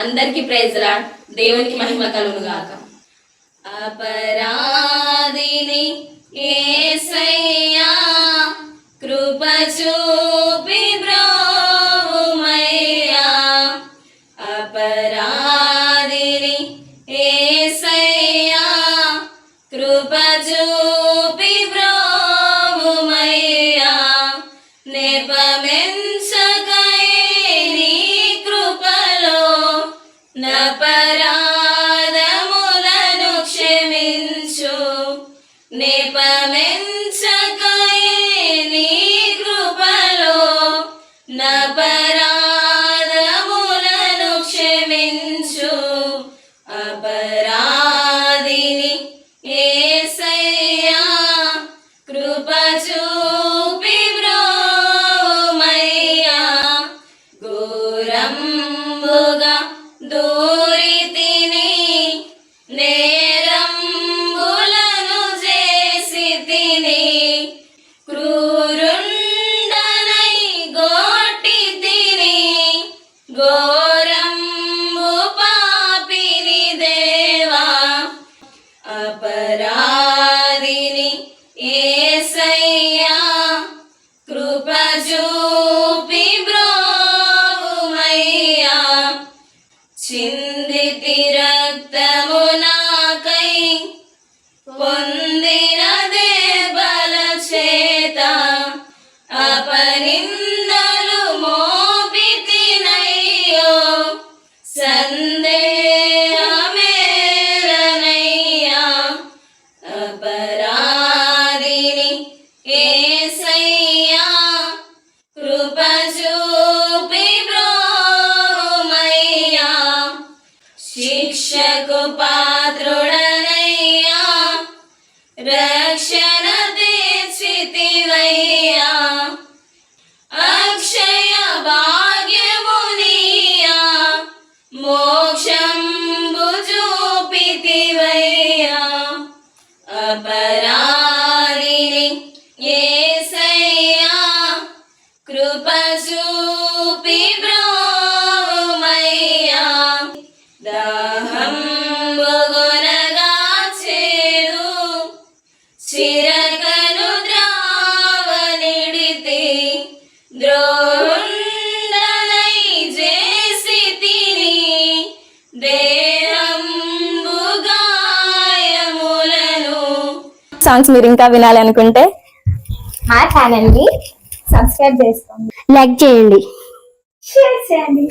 అందరికీ praise lord. దేవునికి మహిమ కలుగును గాక. అపరాధిని యేసయ్యా కృప చూపి బ్రోవుమయ్యా. అపరాధిని యేసయ్యా కృప చూపి బ్రోవుమయ్యా. నపరాధములను క్షమించు నెపమెంచకయే నీ కృపలో. నపరాధములను క్షమించు అపరాధిని యేసయ్యా కృప చూపి బ్రోవుమయ్యా. ఘోరంబుగా దూరితిని నేరంబులను చేసితిని. క్రూరుండనై గొట్టితిని ఘోరంబు పాపిని దేవా. అపరాధిని యేసయ్యా కృప చూపి బ్రోవుమయ్యా. చిందితి రక్తము నాకై పొందిన దెబ్బల చేత అపనిందలు మోపితినయ్యో. సందేహమేలనయ్యా. అపరాధిని యేసయ్యా కృప చూపి బ్రోవుమయ్యా. శిక్షకు పాత్రుడనయ్యా రక్షణ తీర్చితివయ్యా. అక్షయ భాగ్యమునియా మోక్షంబు చూపితివయ్యా. అపరాధిని యేసయ్యా కృప చూపి బ్రోవుమయ్యా. దాహంబుగొనగా చేదు చిరకను ద్రావనిడితి. ద్రోహుండనై చేసితిని దేహంబు గాయములను. సాంగ్స్ మీరు ఇంకా వినాలి అనుకుంటే మా ఛానల్ ని సబ్స్క్రైబ్ చేసుకోండి, లైక్ చేయండి, షేర్ చేయండి.